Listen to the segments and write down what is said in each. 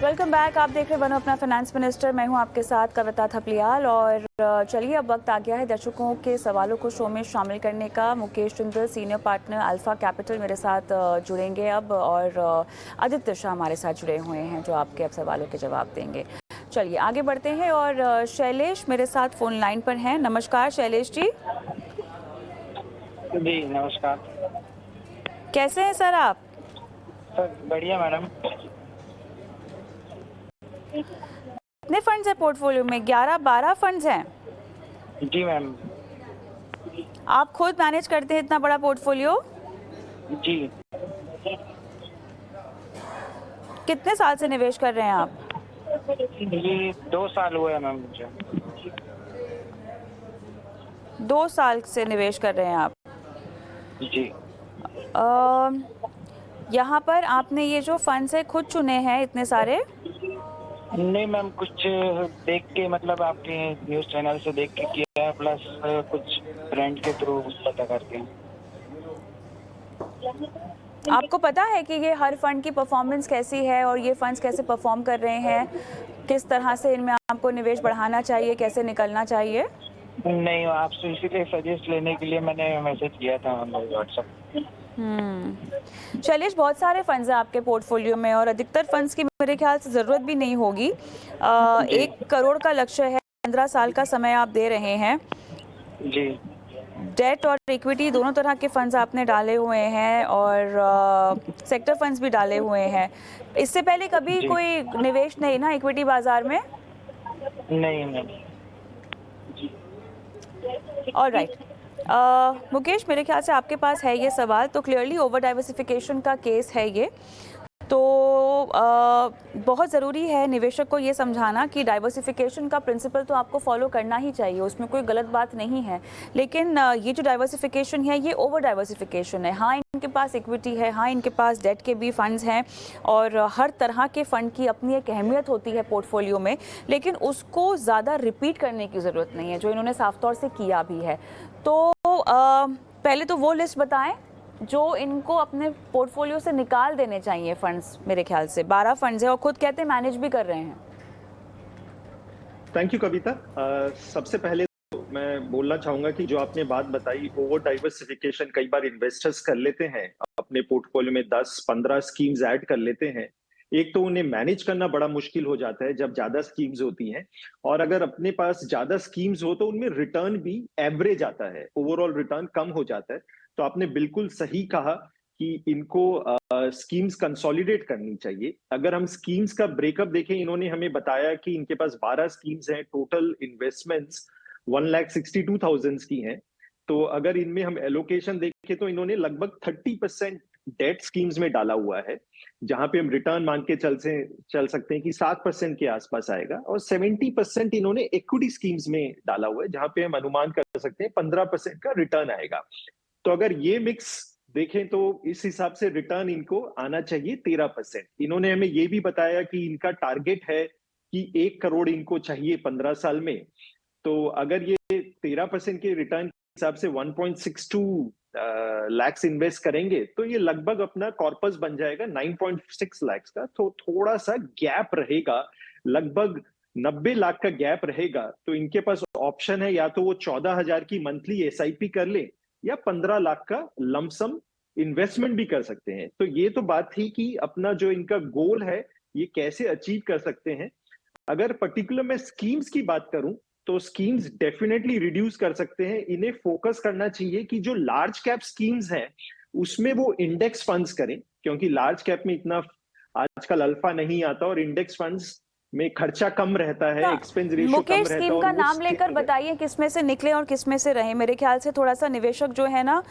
Welcome back. आप देख रहे बनो अपना फाइनेंस मिनिस्टर। मैं हूं आपके साथ कविता थपलियाल। और चलिए अब वक्त आ गया है दर्शकों के सवालों को शो में शामिल करने का। Mukesh Jindal senior partner alpha capital मेरे साथ जुड़ेंगे अब, और आदित्य शाह हमारे साथ जुड़े हुए हैं जो आपके अब सवालों के जवाब देंगे। चलिए आगे बढ़ते हैं। और शैलेश मेरे साथ फोन लाइन पर हैं। नमस्कार शैलेश जी। जी नमस्कार। कैसे हैं सर आप? सर बढ़िया मैडम। कितने फंड्स हैं पोर्टफोलियो में? 11-12 फंड्स हैं? जी मैम। आप खुद मैनेज करते हैं इतना बड़ा पोर्टफोलियो? जी। कितने साल से निवेश कर रहे हैं आप? ये 2 साल हुए हैं मैम मुझे। 2 साल से निवेश कर रहे हैं आप? जी। यहाँ पर आपने ये जो फंड्स है खुद चुने हैं इतने सारे? नहीं मैम, कुछ देख के, मतलब आपके न्यूज़ चैनल से देख के किया है, प्लस कुछ फ्रेंड के थ्रू पता करके। आपको पता है कि ये हर फंड की परफॉर्मेंस कैसी है और ये फंड्स कैसे परफॉर्म कर रहे हैं, किस तरह से इनमें आपको निवेश बढ़ाना चाहिए, कैसे निकलना चाहिए? नहीं, आपसे इसीलिए सजेस्ट लेने के लिए मैंने मैसेज किया था व्हाट्सएप। शैलेश, बहुत सारे फंड्स हैं आपके पोर्टफोलियो में और अधिकतर फंड्स की मेरे ख्याल से ज़रूरत भी नहीं होगी। 1 करोड़ का लक्ष्य है, 15 साल का समय आप दे रहे हैं। जी। डेट और इक्विटी दोनों तरह के फंड्स आपने डाले हुए हैं और सेक्टर फंड्स भी डाले हुए हैं। इससे पहले कभी कोई निवेश नहीं ना इक्विटी बाजार में? नहीं नहीं। ऑलराइट। मुकेश, मेरे ख्याल से आपके पास है ये सवाल, तो क्लियरली ओवर डाइवर्सिफिकेशन का केस है ये। तो बहुत ज़रूरी है निवेशक को ये समझाना कि डाइवर्सिफिकेशन का प्रिंसिपल तो आपको फॉलो करना ही चाहिए, उसमें कोई गलत बात नहीं है। लेकिन ये जो डाइवर्सिफिकेशन है ये ओवर डाइवर्सिफिकेशन है। हाँ, इनके पास इक्विटी है, हाँ इनके पास डेट के भी फंड्स हैं और हर तरह के फ़ंड की अपनी एक अहमियत होती है पोर्टफोलियो में, लेकिन उसको ज़्यादा रिपीट करने की ज़रूरत नहीं है, जो इन्होंने साफ तौर से किया भी है। तो पहले तो वो लिस्ट बताएं जो इनको अपने पोर्टफोलियो से निकाल देने चाहिए फंड्स। मेरे ख्याल से 12 फंड्स है और खुद कहते हैं मैनेज भी कर रहे हैं। थैंक यू कविता। सबसे पहले तो मैं बोलना चाहूंगा कि जो आपने बात बताई, ओवर डाइवर्सिफिकेशन कई बार इन्वेस्टर्स कर लेते हैं, अपने पोर्टफोलियो में 10-15 स्कीम्स ऐड कर लेते हैं। एक तो उन्हें मैनेज करना बड़ा मुश्किल हो जाता है जब ज्यादा स्कीम्स होती हैं, और अगर अपने पास ज्यादा स्कीम्स हो तो उनमें रिटर्न भी एवरेज आता है, ओवरऑल रिटर्न कम हो जाता है। तो आपने बिल्कुल सही कहा कि इनको स्कीम्स कंसोलिडेट करनी चाहिए। अगर हम स्कीम्स का ब्रेकअप देखें, इन्होंने हमें बताया कि इनके पास 12 स्कीम्स हैं, टोटल इन्वेस्टमेंट्स 1,62,000 की हैं। तो अगर इनमें हम एलोकेशन देखें तो इन्होंने लगभग 30% डेट स्कीम्स में डाला हुआ है, जहां पे हम रिटर्न मान के चल सकते हैं कि 7% के आसपास आएगा, और 70% इन्होंने इक्विटी स्कीम्स में डाला हुआ है, जहां पे हम अनुमान कर सकते हैं 15% का रिटर्न आएगा। तो अगर ये मिक्स देखें तो इस हिसाब से रिटर्न इनको आना चाहिए 13%। इन्होंने हमें ये भी बताया कि इनका टारगेट है कि 1 करोड़ इनको चाहिए 15 साल में। तो अगर ये 13% के रिटर्न के हिसाब से 1.62 लैक्स इन्वेस्ट करेंगे तो ये लगभग अपना कॉर्पस बन जाएगा 9.6 लैक्स का। तो थोड़ा सा गैप रहेगा, लगभग 90 लाख का गैप रहेगा। तो इनके पास ऑप्शन है, या तो वो 14,000 की मंथली एसआईपी कर ले या 15 लाख का लमसम इन्वेस्टमेंट भी कर सकते हैं। तो ये तो बात थी कि अपना जो इनका गोल है ये कैसे अचीव कर सकते हैं। अगर पर्टिकुलर मैं स्कीम्स की बात करूं तो स्कीम्स डेफिनेटली रिड्यूस कर सकते हैं। इन्हें फोकस करना चाहिए कि जो लार्ज कैप स्कीम्स हैं उसमें वो इंडेक्स फंड्स करें, क्योंकि लार्ज कैप में इतना आजकल अल्फा नहीं आता और इंडेक्स फंड्स में खर्चा कम रहता है, एक्सपेंस रेशियो कम मुकेश, रहता है। स्कीम और का वो नाम लेकर बताइए किसमें से निकले और किसमें से रहे। मेरे ख्याल से थोड़ा सा निवेशक जो है ना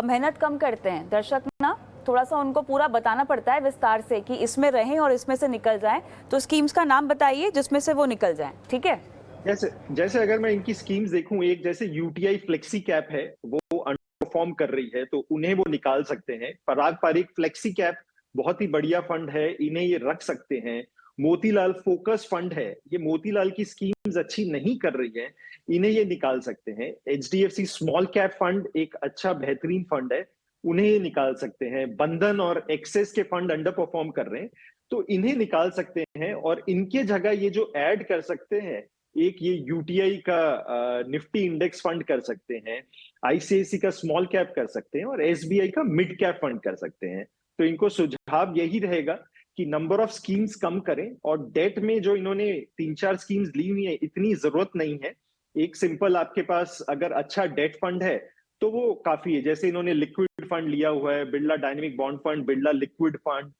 मेहनत कम करते हैं, दर्शक ना थोड़ा सा उनको पूरा बताना पड़ता है विस्तार से कि इसमें रहें और इसमें से निकल जाएं। तो स्कीम्स का नाम बताइए जिसमें से वो निकल जाएं, ठीक है? जैसे जैसे अगर मैं इनकी स्कीम्स देखूं, एक जैसे यूटीआई फ्लेक्सी कैप है, वो अंडर परफॉर्म कर रही है तो उन्हें वो निकाल सकते हैं। पराग पारिक फ्लेक्सी कैप बहुत ही बढ़िया फंड है, इन्हें ये रख सकते हैं। मोतीलाल फोकस फंड है, ये मोतीलाल की स्कीम्स अच्छी नहीं कर रही है, इन्हें ये निकाल सकते हैं। एचडीएफसी स्मॉल कैप फंड एक अच्छा बेहतरीन फंड है, उन्हें निकाल सकते हैं। बंधन और एक्सेस के फंड अंडर परफॉर्म कर रहे हैं, तो इन्हें निकाल सकते हैं और इनके जगह ये जो ऐड कर सकते हैं, एक ये यूटीआई का निफ्टी इंडेक्स फंड कर सकते हैं, आईसीआईसी का स्मॉल कैप कर सकते हैं और एसबीआई का मिड कैप फंड कर सकते हैं। तो इनको सुझाव यही रहेगा कि नंबर ऑफ स्कीम्स कम करें और डेट में जो इन्होंने 3-4 स्कीम्स ली हुई है, इतनी जरूरत नहीं है। एक सिंपल आपके पास अगर अच्छा डेट फंड है तो वो काफी है। जैसे इन्होंने लिक्विड फंड लिया हुआ है, Birla dynamic bond fund, Birla liquid fund,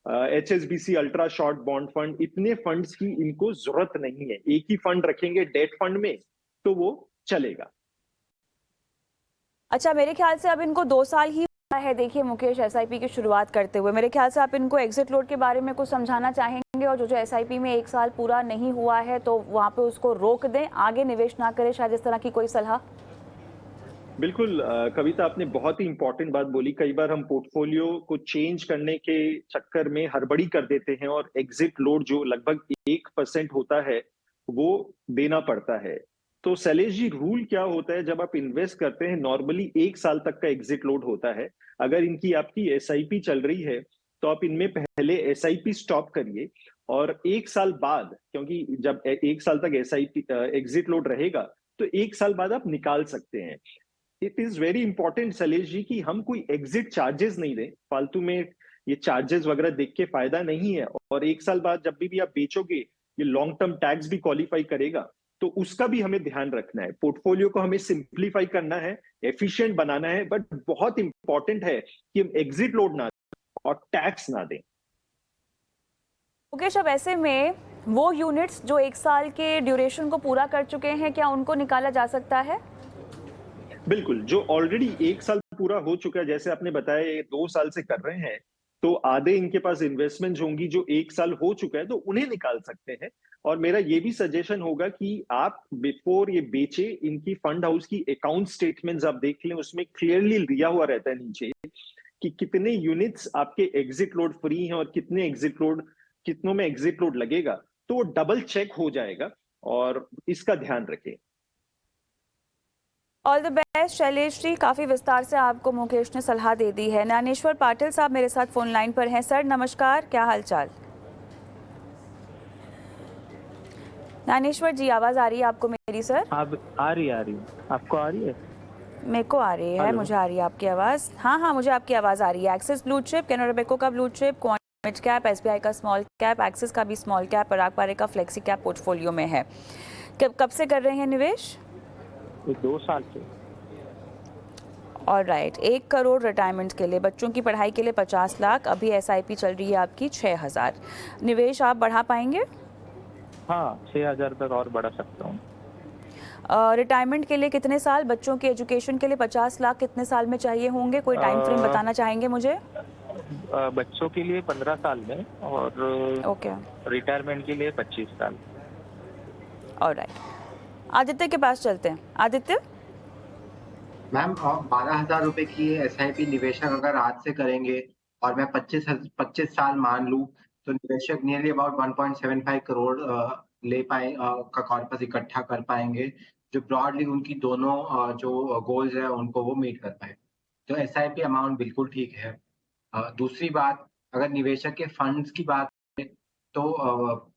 HSBC ultra short bond fund, इतने फंड्स की इनको जरूरत नहीं है। एक ही फंड रखेंगे डेट फंड में तो वो चलेगा। अच्छा, मेरे ख्याल से अब इनको 2 साल ही हुआ है, देखिए मुकेश, एसआईपी की शुरुआत करते हुए। मेरे ख्याल से आप इनको एग्जिट लोड के बारे में कुछ समझाना चाहेंगे, और जो एसआईपी में 1 साल पूरा नहीं हुआ है तो वहाँ पे उसको रोक दें, आगे निवेश ना करें, शायद इस तरह की कोई सलाह? बिल्कुल कविता, आपने बहुत ही इंपॉर्टेंट बात बोली। कई बार हम पोर्टफोलियो को चेंज करने के चक्कर में हड़बड़ी कर देते हैं और एग्जिट लोड जो लगभग 1% होता है वो देना पड़ता है। तो शैलेश जी, रूल क्या होता है जब आप इन्वेस्ट करते हैं? नॉर्मली 1 साल तक का एग्जिट लोड होता है। अगर इनकी आपकी एसआईपी चल रही है तो आप इनमें पहले एसआईपी स्टॉप करिए और 1 साल बाद, क्योंकि जब 1 साल तक एसआईपी एग्जिट लोड रहेगा तो 1 साल बाद आप निकाल सकते हैं। It is very important Shailesh ji कि हम कोई एग्जिट चार्जेस नहीं दें फालतू में। ये चार्जेस वगैरह देख के फायदा नहीं है। और 1 साल बाद जब भी आप बेचोगे, ये लॉन्ग टर्म टैक्स भी क्वालिफाई करेगा, तो उसका भी हमें ध्यान रखना है। पोर्टफोलियो को हमें सिंप्लीफाई करना है, एफिशिएंट बनाना है, बट बहुत इंपॉर्टेंट है कि हम एग्जिट लोड ना दें और टैक्स ना दें। मुकेश, अब ऐसे में वो यूनिट्स जो 1 साल के ड्यूरेशन को पूरा कर चुके हैं, क्या उनको निकाला जा सकता है? बिल्कुल, जो ऑलरेडी 1 साल पूरा हो चुका है, जैसे आपने बताया ये 2 साल से कर रहे हैं, तो आधे इनके पास इन्वेस्टमेंट होंगी जो 1 साल हो चुका है, तो उन्हें निकाल सकते हैं। और मेरा ये भी सजेशन होगा कि आप बिफोर ये बेचे, इनकी फंड हाउस की अकाउंट स्टेटमेंट्स आप देख लें, उसमें क्लियरली दिया हुआ रहता है नीचे कि कितने यूनिट्स आपके एग्जिट लोड फ्री हैं और कितनों में एग्जिट लोड लगेगा, तो वो डबल चेक हो जाएगा और इसका ध्यान रखें। All the best Shailesh ji, काफ़ी विस्तार से आपको मुकेश ने सलाह दे दी है। ज्ञानेश्वर पाटिल साहब मेरे साथ फोन लाइन पर हैं। सर नमस्कार, क्या हाल चाल? ज्ञानेश्वर जी, आवाज़ आ रही है आपको मेरी? सर अब आ रही आपको आ रही है? मेरे को आ रही है, मुझे आ रही है आपकी आवाज़। हाँ हाँ, मुझे आपकी आवाज़ आ रही है। Axis blue chip, Canara bank का blue chip, quantum mid cap, SBI का स्मॉल कैप, एक्सिस का भी स्मॉल कैप, पराग पारे का फ्लेक्सी कैप पोर्टफोलियो में है। कब से कर रहे हैं निवेश? 2 साल से। और राइट, 1 करोड़ रिटायरमेंट के लिए, बच्चों की पढ़ाई के लिए 50 लाख, अभी एसआईपी चल रही है आपकी 6000। निवेश आप बढ़ा पाएंगे? हाँ, 6000 तक और बढ़ा सकता हूँ। रिटायरमेंट के लिए कितने साल? बच्चों के एजुकेशन के लिए 50 लाख कितने साल में चाहिए होंगे? कोई टाइम फ्रेम बताना चाहेंगे मुझे? बच्चों के लिए 15 साल में और ओके, रिटायरमेंट के लिए 25 साल। और राइट, आदित्य के पास चलते हैं। आदित्य, मैम 12,000 रुपए की एसआईपी निवेशक अगर आज से करेंगे और मैं 25 साल मान लूं, तो निवेशक नियरली अबाउट 1.75 करोड़ ले पाए का कॉर्पस इकट्ठा कर पाएंगे, जो ब्रॉडली उनकी दोनों जो गोल्स है उनको वो मीट कर पाए। तो एसआईपी अमाउंट बिल्कुल ठीक है। दूसरी बात, अगर निवेशक के फंड्स की बात करें तो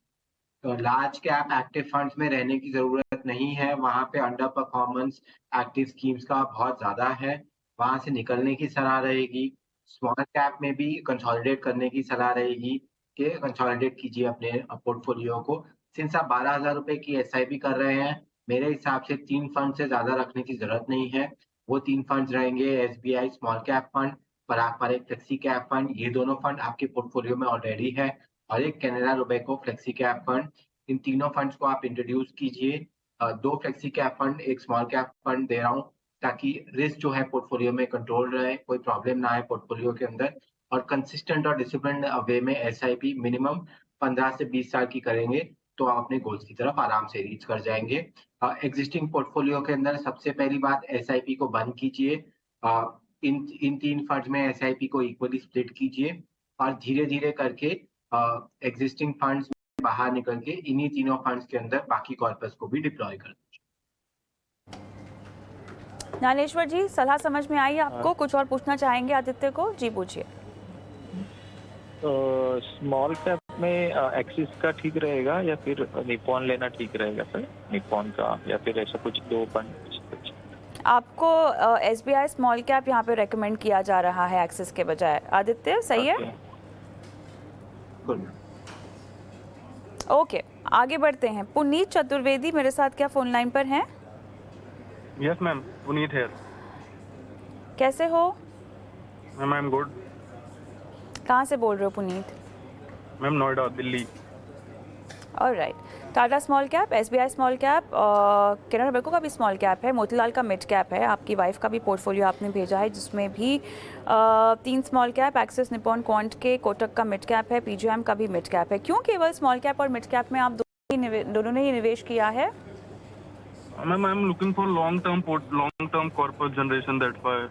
लार्ज कैप एक्टिव फंड्स में रहने की जरूरत नहीं है। वहां पे अंडर परफॉर्मेंस एक्टिव स्कीम्स का बहुत ज्यादा है, वहां से निकलने की सलाह रहेगी। स्मॉल कैप में भी कंसोलिडेट करने की सलाह रहेगी कि कंसोलिडेट कीजिए अपने पोर्टफोलियो को। सिंस आप 12,000 रुपए की एसआईपी कर रहे हैं, मेरे हिसाब से 3 फंड से ज्यादा रखने की जरूरत नहीं है। वो 3 फंड रहेंगे एसबीआई स्मॉल कैप फंड, पराग पारेख फ्लेक्सी कैप फंड, ये दोनों फंड आपके पोर्टफोलियो में ऑलरेडी है, और एक Canara Robeco flexi cap fund. इन तीनों फंड्स को आप इंट्रोड्यूस कीजिए। 2 फ्लेक्सी कैप फंड, एक स्मॉल कैप फंड दे रहा हूँ, ताकि रिस्क जो है पोर्टफोलियो में कंट्रोल रहे, कोई प्रॉब्लम ना आए पोर्टफोलियो के अंदर। और कंसिस्टेंट और डिसिप्लिन वे में एसआईपी मिनिमम 15 से 20 साल की करेंगे तो आप अपने गोल्स की तरफ आराम से रीच कर जाएंगे। एग्जिस्टिंग पोर्टफोलियो के अंदर सबसे पहली बात, एसआईपी को बंद कीजिए। इन 3 फंड्स में एसआईपी को इक्वली स्प्लिट कीजिए और धीरे धीरे करके एग्जिस्टिंग फंड्स बाहर निकल के इन्हीं तीनों फंड्स के अंदर बाकी कॉर्पस को भी डिप्लॉय कर। ज्ञानेश्वर जी, सलाह समझ में आई आपको? कुछ और पूछना चाहेंगे आदित्य को? जी पूछिए। तो स्मॉल कैप में एक्सिस का ठीक रहेगा या फिर निप्पॉन लेना ठीक रहेगा सर? निप्पॉन का या फिर ऐसा कुछ दो फंड कुछ? आपको SBI स्मॉल कैप यहाँ पे रेकमेंड किया जा रहा है एक्सिस के बजाय। आदित्य, सही है? गुड। ओके, आगे बढ़ते हैं। पुनीत चतुर्वेदी मेरे साथ क्या फोन लाइन पर हैं? यस मैम, पुनीत है। कैसे हो? Ma'am I am good. कहाँ से बोल रहे हो Puneet? Ma'am Noida, Delhi. Alright. Tata small cap, SBI small cap, Canara bank का भी स्मॉल कैप है, मोतीलाल का मिड कैप है, आपकी वाइफ का भी पोर्टफोलियो आपने भेजा है जिसमें भी 3 small cap, axis, Nippon, quant के, कोटक का मिड कैप है, PGIM का भी मिड कैप है। क्यों केवल स्मॉल कैप और मिड कैप में आप दोनों ने ही निवेश किया है? Ma'am I am looking for long term corporate generation, that's why.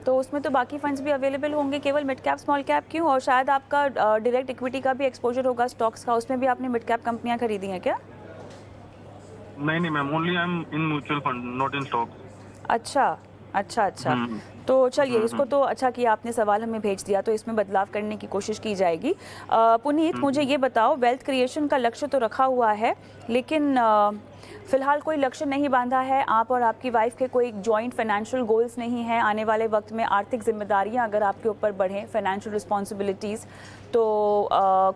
तो उसमें तो बाकी फंड्स भी अवेलेबल होंगे, केवल मिड कैप स्मॉल कैप क्यों? और शायद आपका डायरेक्ट इक्विटी का भी एक्सपोजर होगा स्टॉक्स का, उसमें भी आपने मिड कैप कंपनियां खरीदी हैं क्या? नहीं ma'am, only I am in mutual fund, not in stocks. अच्छा। तो चलिए, इसको तो अच्छा किया आपने सवाल हमें भेज दिया, तो इसमें बदलाव करने की कोशिश की जाएगी। पुनीत, मुझे ये बताओ, वेल्थ क्रिएशन का लक्ष्य तो रखा हुआ है, लेकिन फिलहाल कोई लक्ष्य नहीं बांधा है। आप और आपकी वाइफ के कोई जॉइंट फाइनेंशियल गोल्स नहीं हैं? आने वाले वक्त में आर्थिक जिम्मेदारियां अगर आपके ऊपर बढ़ें, फाइनेंशियल रिस्पॉन्सिबिलिटीज़, तो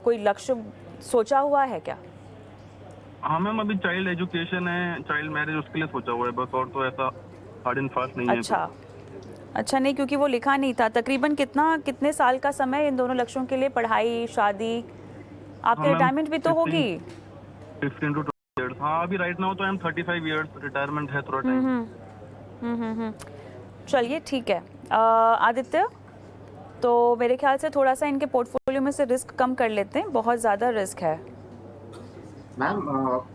कोई लक्ष्य सोचा हुआ है क्या? हाँ मैम, अभी चाइल्ड एजुकेशन है, चाइल्ड मैरिज, उसके लिए सोचा हुआ है बस, और तो ऐसा हार्ड एंड फास्ट नहीं है। अच्छा, नहीं, क्योंकि वो लिखा नहीं था। तकरीबन कितने साल का समय इन दोनों लक्ष्यों के लिए? पढ़ाई, शादी, आपकी रिटायरमेंट भी तो होगी? 15 to 20 years। हाँ, अभी राइट नाउ तो आई एम 35 years, रिटायरमेंट है थोड़ा टाइम। चलिए ठीक है। आदित्य, तो मेरे ख्याल से थोड़ा सा इनके पोर्टफोलियो में से रिस्क कम कर लेते हैं, बहुत ज़्यादा रिस्क है। मैम,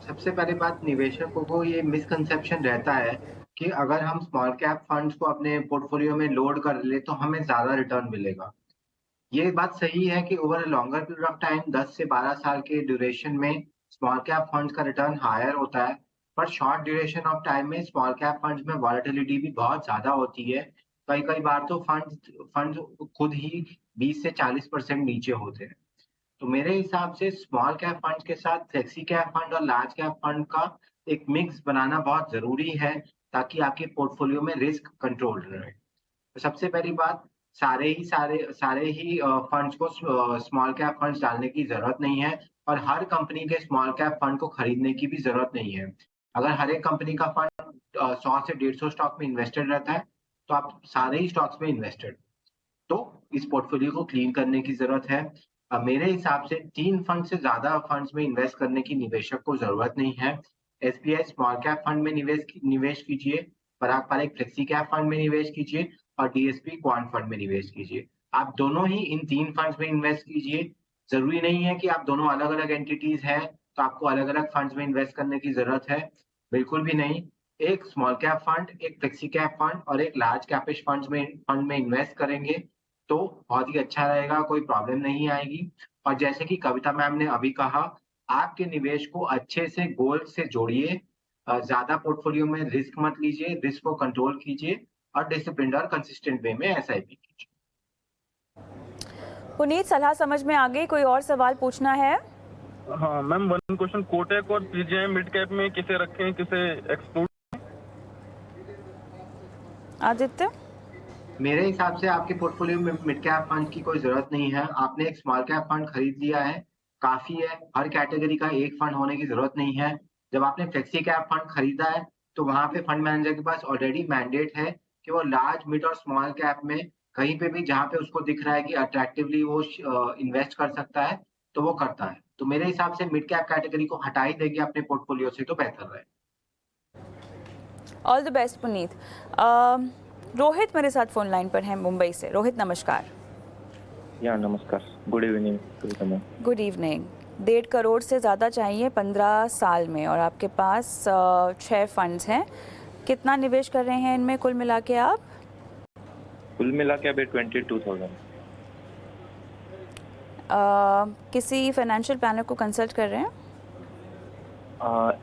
सबसे पहली बात, निवेशकों को ये मिसकंसेप्शन रहता है कि अगर हम स्मॉल कैप फंड्स को अपने पोर्टफोलियो में लोड कर ले तो हमें ज्यादा रिटर्न मिलेगा। ये बात सही है कि over a longer period of time, 10 से 12 साल के ड्यूरेशन में स्मॉल कैप फंड्स का रिटर्न हायर होता है, पर शॉर्ट ड्यूरेशन ऑफ टाइम में स्मॉल कैप फंड्स में वॉलेटिलिटी भी बहुत ज्यादा होती है। कई बार तो फंड्स खुद ही 20 से 40% नीचे होते हैं। तो मेरे हिसाब से स्मॉल कैप फंड के साथ फ्लेक्सी कैप फंड और लार्ज कैप फंड का एक मिक्स बनाना बहुत जरूरी है, ताकि आपके पोर्टफोलियो में रिस्क कंट्रोल रहे। तो सबसे पहली बात, सारे ही फंड्स को स्मॉल कैप फंड्स डालने की जरूरत नहीं है, और हर कंपनी के स्मॉल कैप फंड को खरीदने की भी जरूरत नहीं है। अगर हर एक कंपनी का फंड 100 से 150 स्टॉक में इन्वेस्टेड रहता है, तो आप सारे ही स्टॉक्स में इन्वेस्टेड, तो इस पोर्टफोलियो को क्लीन करने की जरूरत है। मेरे हिसाब से 3 फंड से ज्यादा फंड्स में इन्वेस्ट करने की निवेशक को जरूरत नहीं है। SBI स्मॉल कैप फंड में निवेश कीजिए, पारंपरिक फ्लेक्सी कैप फंड में निवेश कीजिए, और DSP क्वांट फंड में निवेश कीजिए। आप दोनों ही इन 3 फंड्स में इन्वेस्ट कीजिए। जरूरी नहीं है कि आप दोनों अलग अलग एंटिटीज हैं तो आपको अलग अलग फंड्स में इन्वेस्ट करने की जरूरत है, बिल्कुल भी नहीं। एक स्मॉल कैप फंड, एक फ्लेक्सी कैप फंड और एक लार्ज कैपिश फंड में इन्वेस्ट करेंगे तो बहुत ही अच्छा रहेगा, कोई प्रॉब्लम नहीं आएगी। और जैसे कि कविता मैम ने अभी कहा, आपके निवेश को अच्छे से गोल से जोड़िए, ज्यादा पोर्टफोलियो में रिस्क मत लीजिए, रिस्क को कंट्रोल कीजिए, और डिसिप्लिन्ड और कंसिस्टेंट वे में SIP कीजिए। पुनीत, सलाह समझ में आ गई? कोई और सवाल पूछना है? हाँ मैम, वन क्वेश्चन, कोटक और PGIM मिड कैप में किसे रखें, किसे एक्सक्लूड? आदित्य, मेरे हिसाब से आपके पोर्टफोलियो में मिड कैप फंड की कोई जरूरत नहीं है। आपने एक स्मॉल कैप फंड खरीद लिया है, काफी है। हर कैटेगरी का एक फंड होने की जरूरत नहीं है। जब आपने फ्लेक्सी कैप फंड खरीदा है तो वहां पे फंड मैनेजर के पास ऑलरेडी मैंडेट है कि वो लार्ज, मिड और स्मॉल कैप में कहीं पे भी जहां पे उसको दिख रहा है कि अट्रैक्टिवली वो इन्वेस्ट कर सकता है तो वो करता है। तो मेरे हिसाब से मिड कैप कैटेगरी को हटा ही देंगे अपने पोर्टफोलियो से तो बेहतर रहे। All the best Puneet. Rohit मेरे साथ फोन लाइन पर हैं मुंबई से। रोहित, नमस्कार। या नमस्कार, good evening. Good evening. 1.5 crore से ज़्यादा चाहिए 15 साल में, और आपके पास 6 फंड्स हैं। कितना निवेश कर रहे हैं इनमें कुल मिला के आप? कुल मिला के अभी 22,000। किसी फाइनेंशियल प्लानर को कंसल्ट कर रहे हैं?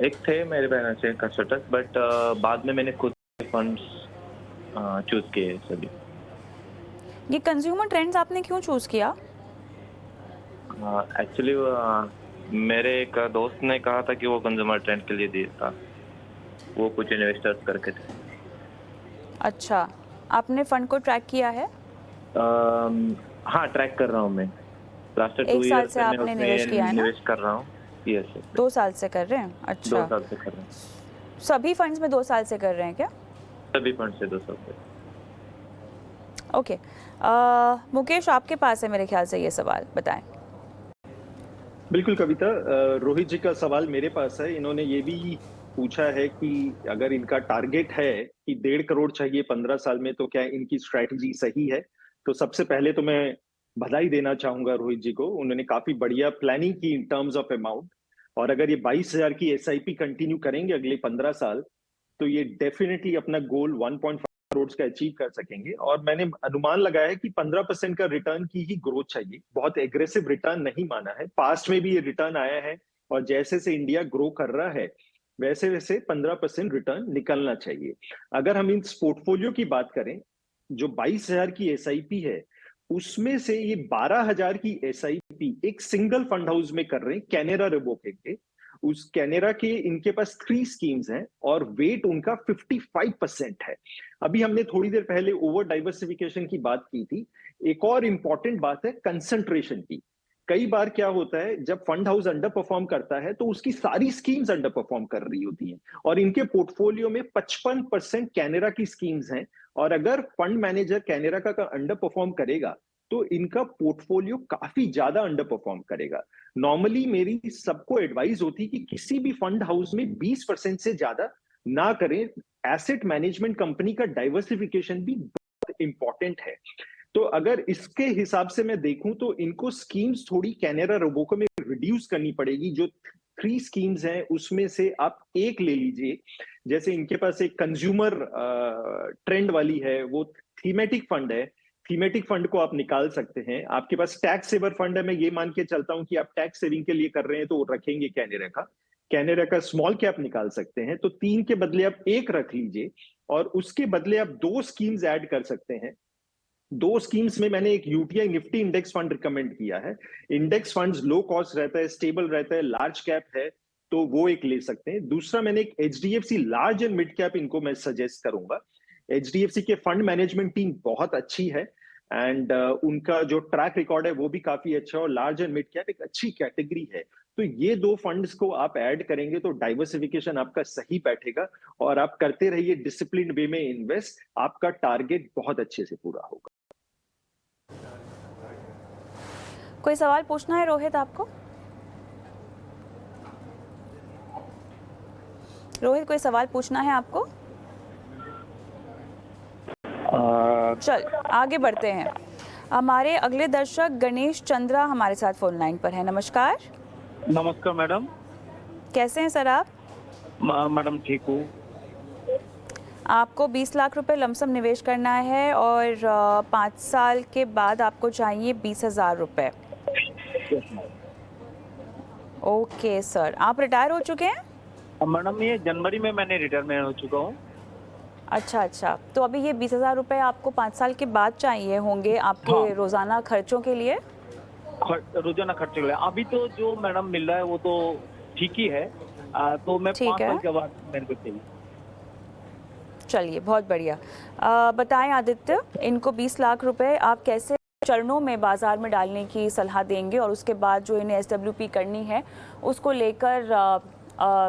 एक थे मेरे फाइनेंशियल कंसल्टेंट, बट बाद में मैंने खुद फंड्स चूज किए सभी। ये कंज्यूमर ट्रेंड्स आपने क्यों चूज़ किया? एक्चुअली मेरे एक दोस्त ने कहा था कि वो कंज्यूमर ट्रेंड के लिए दिया था, वो कुछ इन्वेस्टर्स करके थे। अच्छा, आपने फंड को ट्रैक किया है? हाँ, ट्रैक कर रहा हूँ मैं। लास्ट 2 एक साल ईयर से मैं आपने निवेश किया है ना? निवेश कर रहा हूँ। यस, 2 साल से कर रहे हैं? 2 अच्छा, साल से कर रहा हूँ। सभी फंड्स में 2 साल से कर रहे हैं क्या? सभी फंड से 2 साल से। ओके, मुकेश आपके पास है मेरे ख्याल से ये सवाल, बताएं। बिल्कुल कविता, रोहित जी का सवाल मेरे पास है। इन्होंने ये भी पूछा है कि अगर इनका टारगेट है कि 1.5 करोड़ चाहिए 15 साल में, तो क्या इनकी स्ट्रैटेजी सही है? तो सबसे पहले तो मैं बधाई देना चाहूंगा रोहित जी को। उन्होंने काफी बढ़िया प्लानिंग की इन टर्म्स ऑफ अमाउंट, और अगर ये 22,000 की एसआईपी कंटिन्यू करेंगे अगले 15 साल, तो ये डेफिनेटली अपना गोल 1.5 करोड़ का अचीव कर सकेंगे। और मैंने अनुमान लगाया है कि 15% का रिटर्न की ही ग्रोथ चाहिए, बहुत एग्रेसिव रिटर्न नहीं माना है। पास्ट में भी ये रिटर्न आया है, और जैसे से इंडिया ग्रो कर रहा है वैसे वैसे 15% रिटर्न निकलना चाहिए। अगर हम इस पोर्टफोलियो की बात करें, जो 22,000 की एसआईपी है, उसमें से ये 12,000 की एसआईपी एक सिंगल फंड हाउस में कर रहे हैं, कैनेरा रेबोके के। उस कैनेरा के इनके पास 3 स्कीम्स हैं और वेट उनका 55% है। अभी हमने थोड़ी देर पहले ओवर डाइवर्सिफिकेशन की बात की थी। एक और इंपॉर्टेंट बात है कंसंट्रेशन की। कई बार क्या होता है, जब फंड हाउस अंडर परफॉर्म करता है तो उसकी सारी स्कीम्स अंडर परफॉर्म कर रही होती हैं, और इनके पोर्टफोलियो में 55% कैनेरा की स्कीम्स हैं। और अगर फंड मैनेजर कैनेरा का अंडर परफॉर्म करेगा तो इनका पोर्टफोलियो काफी ज्यादा अंडर परफॉर्म करेगा। नॉर्मली मेरी सबको एडवाइस होती कि किसी भी फंड हाउस में 20% से ज्यादा ना करें। एसेट मैनेजमेंट कंपनी का डाइवर्सिफिकेशन भी बहुत इंपॉर्टेंट है। तो अगर इसके हिसाब से मैं देखूं तो इनको स्कीम्स थोड़ी कैनेरा रोबोको में रिड्यूस करनी पड़ेगी। जो 3 स्कीम्स हैं उसमें से आप एक ले लीजिए। जैसे इनके पास एक कंज्यूमर ट्रेंड वाली है, वो थीमेटिक फंड है। थीमेटिक फंड को आप निकाल सकते हैं। आपके पास टैक्स सेवर फंड है, मैं ये मान के चलता हूं कि आप टैक्स सेविंग के लिए कर रहे हैं तो रखेंगे कैनेरा का स्मॉल कैप निकाल सकते हैं। तो 3 के बदले आप 1 रख लीजिए, और उसके बदले आप 2 स्कीम्स ऐड कर सकते हैं। 2 स्कीम्स में मैंने एक UTI Nifty index fund recommend किया है। इंडेक्स फंड्स लो कॉस्ट रहता है, स्टेबल रहता है, लार्ज कैप है, तो वो एक ले सकते हैं। दूसरा मैंने एक HDFC large and mid cap, इनको मैं सजेस्ट करूंगा। एचडीएफसी के फंड मैनेजमेंट टीम बहुत अच्छी है, एंड उनका जो ट्रैक रिकॉर्ड है वो भी काफी अच्छा है, और लार्ज एंड मिड कैप एक अच्छी कैटेगरी है। तो ये 2 फंड्स को आप ऐड करेंगे तो डाइवर्सिफिकेशन आपका सही बैठेगा, और आप करते रहिए डिसिप्लिन वे में इन्वेस्ट, आपका टारगेट बहुत अच्छे से पूरा होगा। कोई सवाल पूछना है रोहित आपको? रोहित, कोई सवाल पूछना है आपको? चल आगे बढ़ते हैं। हमारे अगले दर्शक गणेश चंद्रा हमारे साथ फोन लाइन पर है। नमस्कार। नमस्कार मैडम। कैसे हैं सर आप? मैडम ठीक हूँ। आपको 20 लाख रुपए लमसम निवेश करना है, और 5 साल के बाद आपको चाहिए 20,000 रुपये। ओके सर, आप रिटायर हो चुके हैं? मैडम ये जनवरी में मैंने रिटायरमेंट हो चुका हूँ। अच्छा, तो अभी ये 20,000 रुपये आपको 5 साल के बाद चाहिए होंगे आपके हाँ। रोजाना खर्चों के लिए? रोजाना खर्चे के लिए अभी तो जो मैडम मिल रहा है वो तो ठीक ही है। तो मैं 5 साल के बाद मेरे को चाहिए। चलिए, बहुत बढ़िया। बताएं आदित्य, इनको 20 लाख रुपए आप कैसे चरणों में बाजार में डालने की सलाह देंगे, और उसके बाद जो इन्हें SWP करनी है उसको लेकर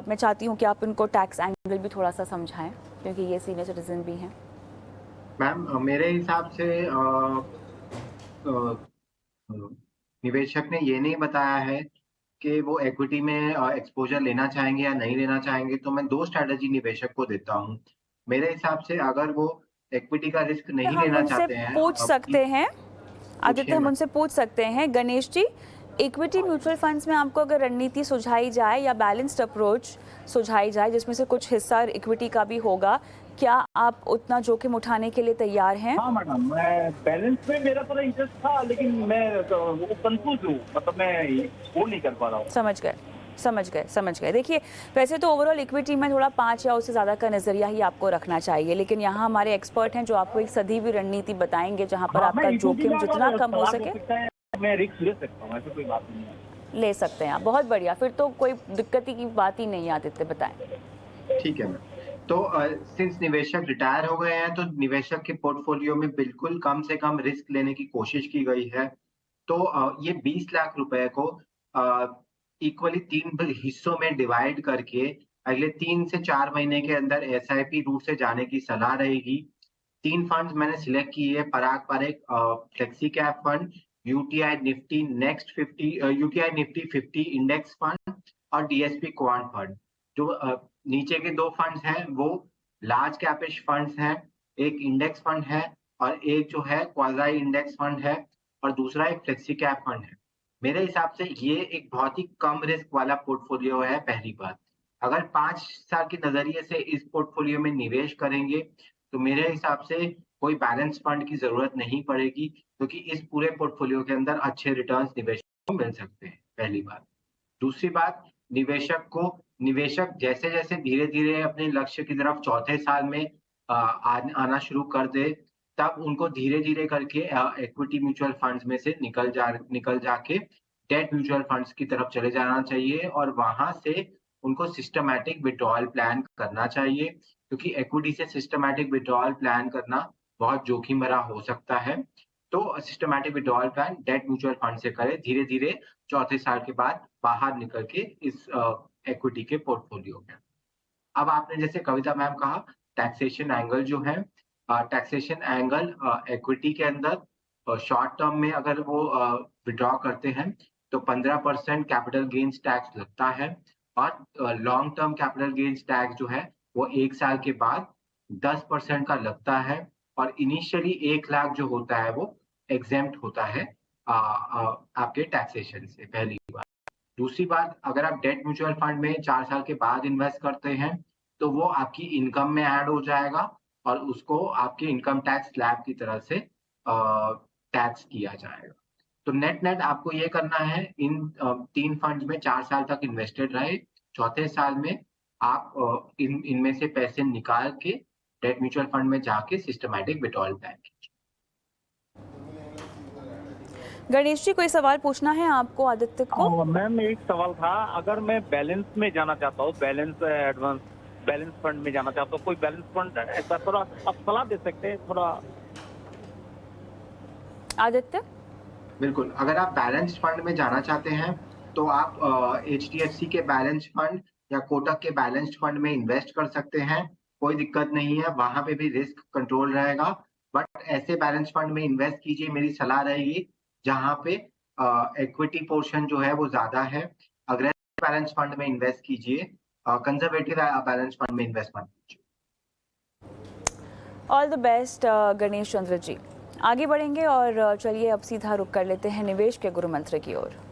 मैं चाहती हूँ कि आप इनको टैक्स एंगल भी थोड़ा सा समझाएं, क्योंकि ये सीनियर सिटीजन भी हैं। मैम मेरे हिसाब से निवेशक ने ये नहीं बताया है कि वो इक्विटी में एक्सपोजर लेना चाहेंगे या नहीं लेना चाहेंगे, तो मैं 2 स्ट्रैटेजी निवेशक को देता हूँ। मेरे हिसाब से अगर वो इक्विटी का रिस्क नहीं हम लेना उनसे चाहते हैं, पूछ सकते हैं आदित्य, हम उनसे पूछ सकते हैं Ganesh ji, equity mutual funds में आपको अगर रणनीति सुझाई जाए या बैलेंस्ड अप्रोच सुझाई जाए जिसमें से कुछ हिस्सा इक्विटी का भी होगा, क्या आप उतना जोखिम उठाने के लिए तैयार हैं? हाँ मैडम, मैं बैलेंस में मेरा थोड़ा इंटरेस्ट था, लेकिन मैं वो कंफ्यूज हूँ, मतलब मैं वो नहीं कर पा रहा हूँ। समझ गए। समझ गए। देखिए, वैसे तो ओवरऑल इक्विटी में थोड़ा 5 या उससे ज़्यादा का नज़रिया ही आपको रखना चाहिए, लेकिन यहाँ हमारे एक्सपर्ट हैं जो आपको एक सधी हुई रणनीति बताएंगे जहाँ पर हाँ, आपका मैं इक्विटी जोखिम में जितना अगर कम हो सलाह दे सके सकता है, मैं रिस्क ले सकता हूँ, ऐसी कोई बात नहीं है। ले सकते हैं आप। बहुत बढ़िया, फिर तो कोई दिक्कत की बात ही नहीं आदित्य, बताएं। ठीक है मैम। तो सिंस निवेशक रिटायर हो गए हैं, तो निवेशक के पोर्टफोलियो में बिल्कुल कम से कम रिस्क लेने की कोशिश की गई है। तो ये 20 लाख रुपए को इक्वली 3 हिस्सों में डिवाइड करके अगले 3 से 4 महीने के अंदर एसआईपी रूट से जाने की सलाह रहेगी। 3 फंड्स मैंने सिलेक्ट किए हैं, Parag Parikh flexi cap fund, UTI Nifty next 50 UTI Nifty 50 index fund और डीएसपी क्वांट फंड। जो नीचे के 2 फंड्स हैं वो लार्ज कैपिश फंड्स हैं, एक इंडेक्स फंड है और एक जो है क्वाज़ी इंडेक्स फंड है और दूसरा एक फ्लेक्सी कैप फंड है। मेरे हिसाब से ये एक बहुत ही कम रिस्क वाला पोर्टफोलियो है। पहली बात, अगर 5 साल के नजरिए से इस पोर्टफोलियो में निवेश करेंगे तो मेरे हिसाब से कोई बैलेंस फंड की जरूरत नहीं पड़ेगी, क्योंकि इस पूरे पोर्टफोलियो के अंदर अच्छे रिटर्न्स निवेशक को मिल सकते हैं। पहली बात। दूसरी बात, निवेशक जैसे जैसे धीरे धीरे अपने लक्ष्य की तरफ चौथे साल में आना शुरू कर दे, तब उनको धीरे धीरे करके इक्विटी म्यूचुअल फंड्स में से निकल जाके डेट म्यूचुअल फंड्स की तरफ चले जाना चाहिए और वहां से उनको सिस्टमैटिक विड्रॉल प्लान करना चाहिए, क्योंकि इक्विटी से सिस्टमैटिक विड्रॉल प्लान करना बहुत जोखिम भरा हो सकता है। तो systematic withdrawal plan debt mutual fund से करें धीरे धीरे चौथे साल के बाद बाहर निकल के इस इक्विटी के पोर्टफोलियो में। अब आपने जैसे कविता मैम कहा, टैक्सेशन एंगल जो है, टैक्सेशन एंगल इक्विटी के अंदर शॉर्ट टर्म में अगर वो विड्रॉ करते हैं तो 15% कैपिटल गेन्स टैक्स लगता है और long term capital gains tax जो है वो 1 साल के बाद 10% का लगता है और इनिशियली 1 लाख जो होता है वो एग्जेम्प्ट होता है आपके टैक्सेशन से। पहली बात। दूसरी बात, अगर आप डेट म्यूचुअल फंड में 4 साल के बाद इन्वेस्ट करते हैं तो वो आपकी इनकम में ऐड हो जाएगा और उसको आपके इनकम टैक्स स्लैब की तरह से टैक्स किया जाएगा। तो नेट आपको ये करना है, इन 3 फंड्स में 4 साल तक इन्वेस्टेड रहे, चौथे साल में आप इनमें से पैसे निकाल के डेट म्यूचुअल फंड में जाके सिस्टमैटिक विड्रॉल प्लान कीजिए। गणेश जी, कोई सवाल पूछना है आपको आदित्य को? मैम एक सवाल था, अगर मैं बैलेंस में जाना चाहता हूँ, बैलेंस फंड में जाना चाहता हूँ, कोई बैलेंस फंड ऐसा थोड़ा आप सलाह दे सकते हैं थोड़ा? आदित्य? बिल्कुल, अगर आप बैलेंस फंड में जाना चाहते हैं तो आप एचडीएफसी के बैलेंस फंड या कोटक के बैलेंस फंड में इन्वेस्ट कर सकते हैं, कोई दिक्कत नहीं है, वहां पे भी रिस्क कंट्रोल रहेगा। बट ऐसे बैलेंस फंड में इन्वेस्ट कीजिए, मेरी सलाह रहेगी जहां पे इक्विटी पोर्शन जो है वो ज्यादा है। अग्रेसिव बैलेंस फंड में इन्वेस्ट कीजिए, कंजर्वेटिव बैलेंस फंड में इन्वेस्टमेंट कीजिए। All the best Ganesh Chandra ji. आगे बढ़ेंगे और चलिए अब सीधा रुख कर लेते हैं निवेश के गुरु मंत्र की ओर।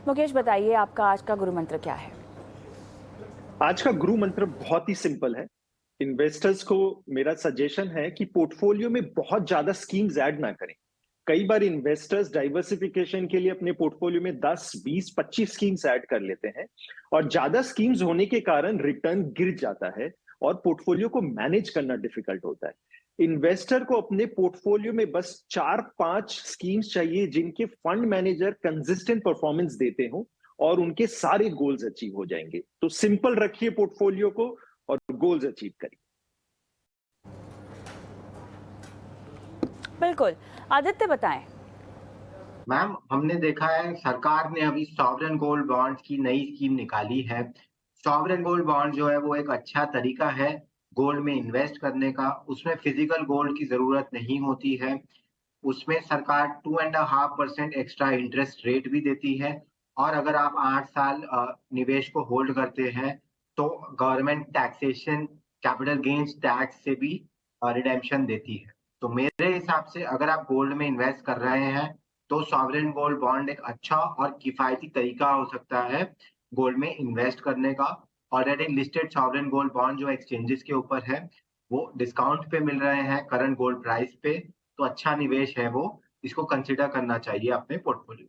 मुकेश, बताइए आपका आज का गुरु मंत्र क्या है? आज का गुरु मंत्र बहुत ही सिंपल है। इन्वेस्टर्स को मेरा सजेशन है कि पोर्टफोलियो में बहुत ज्यादा स्कीम्स ऐड ना करें। कई बार इन्वेस्टर्स डाइवर्सिफिकेशन के लिए अपने पोर्टफोलियो में 10, 20, 25 स्कीम्स ऐड कर लेते हैं और ज्यादा स्कीम्स होने के कारण रिटर्न गिर जाता है और पोर्टफोलियो को मैनेज करना डिफिकल्ट होता है। इन्वेस्टर को अपने पोर्टफोलियो में बस 4-5 स्कीम्स चाहिए जिनके फंड मैनेजर कंसिस्टेंट परफॉर्मेंस देते हो और उनके सारे गोल्स अचीव हो जाएंगे। तो सिंपल रखिए पोर्टफोलियो को और गोल्स अचीव करिए। बिल्कुल। आदित्य, बताएं। मैम, हमने देखा है सरकार ने अभी सॉवरेन गोल्ड बॉन्ड्स की नई स्कीम निकाली है। सॉवरेन गोल्ड बॉन्ड जो है वो एक अच्छा तरीका है गोल्ड में इन्वेस्ट करने का। उसमें फिजिकल गोल्ड की जरूरत नहीं होती है। उसमें सरकार 2.5% एक्स्ट्रा इंटरेस्ट रेट भी देती है और अगर आप 8 साल निवेश को होल्ड करते हैं तो government taxation capital gains tax से भी रिडेम्पशन देती है। तो मेरे हिसाब से अगर आप गोल्ड में इन्वेस्ट कर रहे हैं तो सॉवरेन गोल्ड बॉन्ड एक अच्छा और किफायती तरीका हो सकता है गोल्ड में इन्वेस्ट करने का। Already listed sovereign gold bond जो एक्सचेंजेस के ऊपर है वो डिस्काउंट पे मिल रहे हैं करंट गोल्ड प्राइस पे, तो अच्छा निवेश है वो, इसको कंसिडर करना चाहिए अपने पोर्टफोलियो।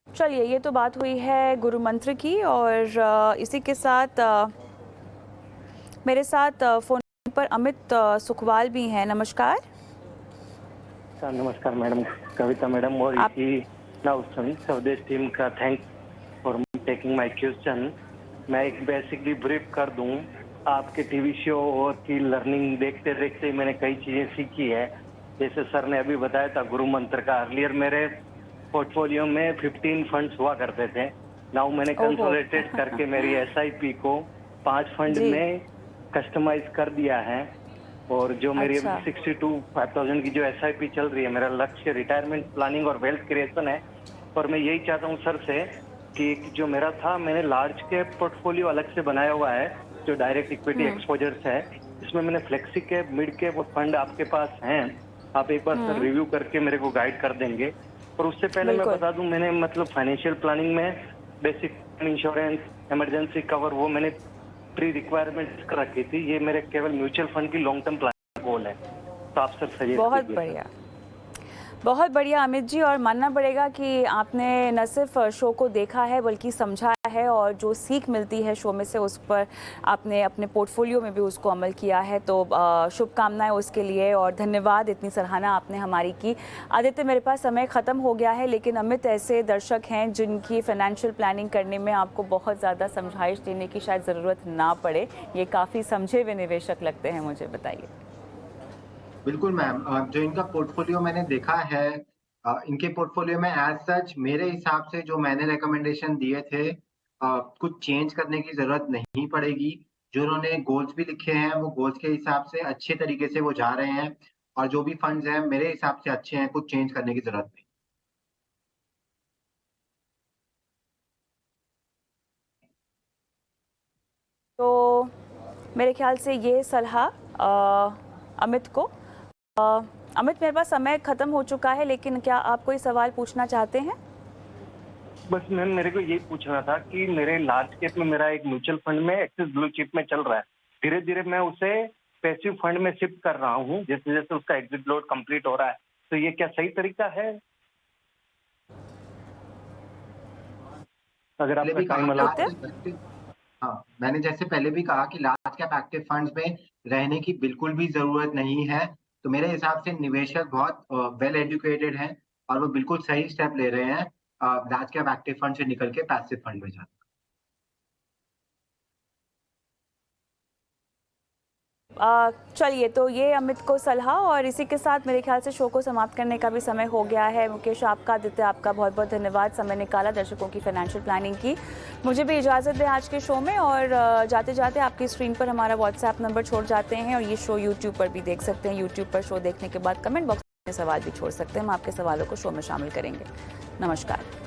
चलिए, ये तो बात हुई है गुरु मंत्र की, और इसी के साथ मेरे साथ फोन पर अमित सुखवाल भी हैं। नमस्कार। नमस्कार मैडम कविता मैडम, और आप- इसी नाउ स्वदेश टीम का thanks for taking my question. मैं एक बेसिकली ब्रीफ कर दूं, आपके टीवी शो और की लर्निंग देखते देखते मैंने कई चीजें सीखी है। जैसे सर ने अभी बताया था गुरु मंत्र का, अर्लियर मेरे पोर्टफोलियो में 15 फंड्स हुआ करते थे। नाउ मैंने ओहो। कंसोलिडेट करके मेरी SIP को 5 फंड जी। में कस्टमाइज कर दिया है, और जो मेरी अच्छा। 62,500 की जो SIP चल रही है, मेरा लक्ष्य रिटायरमेंट प्लानिंग और वेल्थ क्रिएशन है। और मैं यही चाहता हूँ सर से कि जो मेरा था, मैंने लार्ज कैप पोर्टफोलियो अलग से बनाया हुआ है जो डायरेक्ट इक्विटी एक्सपोजर्स है। इसमें मैंने फ्लेक्सी कैप, मिड कैप और फंड आपके पास हैं, आप एक बार सर रिव्यू करके मेरे को गाइड कर देंगे। और उससे पहले मैं बिल्कुल। बता दूं, मैंने मतलब फाइनेंशियल प्लानिंग में बेसिक इंश्योरेंस, इमरजेंसी कवर वो मैंने प्री रिक्वायरमेंट कर रखी थी। ये मेरे केवल म्यूचुअल फंड की लॉन्ग टर्म प्लान गोल है, तो आप सर सजेस्ट बहुत कीजिए। बढ़िया, बहुत बढ़िया अमित जी। और मानना पड़ेगा कि आपने न सिर्फ शो को देखा है बल्कि समझा है, और जो सीख मिलती है शो में से उस पर आपने अपने पोर्टफोलियो में भी उसको अमल किया है। तो शुभकामनाएं उसके लिए, और धन्यवाद, इतनी सराहना आपने हमारी की। आदित्य, मेरे पास समय ख़त्म हो गया है, लेकिन अमित ऐसे दर्शक हैं जिनकी फाइनेंशियल प्लानिंग करने में आपको बहुत ज़्यादा समझाइश देने की शायद ज़रूरत ना पड़े। ये काफ़ी समझे हुए निवेशक लगते हैं मुझे, बताइए। बिल्कुल मैम, जो इनका पोर्टफोलियो मैंने देखा है, इनके पोर्टफोलियो में एज सच मेरे हिसाब से जो मैंने रिकमेंडेशन दिए थे, कुछ चेंज करने की जरूरत नहीं पड़ेगी। जो उन्होंने गोल्स भी लिखे हैं वो गोल्स के हिसाब से अच्छे तरीके से वो जा रहे हैं, और जो भी फंड्स हैं मेरे हिसाब से अच्छे हैं, कुछ चेंज करने की जरूरत नहीं। तो मेरे ख्याल से ये सलाह अमित को। अमित, मेरे पास समय ख़त्म हो चुका है, लेकिन क्या आप कोई सवाल पूछना चाहते हैं? बस मैम, मेरे को यही पूछना था कि मेरे लार्ज कैप में मेरा एक म्यूचुअल फंड में एक्सिस ब्लू चिप में चल रहा है, धीरे धीरे मैं उसे पैसिव फंड में शिफ्ट कर रहा हूँ जैसे जैसे उसका एग्जिट लोड कंप्लीट हो रहा है। तो ये क्या सही तरीका है? अगर पहले भी आपका टाइम कहा अलाउ सत्य? हाँ, मैंने जैसे पहले भी कहा कि लार्ज कैप एक्टिव फंड्स में रहने की बिल्कुल भी जरूरत नहीं है। तो मेरे हिसाब से निवेशक बहुत वेल एजुकेटेड हैं, और वो बिल्कुल सही स्टेप ले रहे हैं लार्ज कैप एक्टिव फंड से निकल के पैसिव फंड में जाना। चलिए, तो ये अमित को सलाह, और इसी के साथ मेरे ख्याल से शो को समाप्त करने का भी समय हो गया है। मुकेश, आपका, आदित्य, आपका बहुत बहुत धन्यवाद, समय निकाला दर्शकों की फाइनेंशियल प्लानिंग की। मुझे भी इजाज़त दें आज के शो में, और जाते जाते आपकी स्क्रीन पर हमारा व्हाट्सएप नंबर छोड़ जाते हैं, और ये शो यूट्यूब पर भी देख सकते हैं। यूट्यूब पर शो देखने के बाद कमेंट बॉक्स में सवाल भी छोड़ सकते हैं, हम आपके सवालों को शो में शामिल करेंगे। नमस्कार।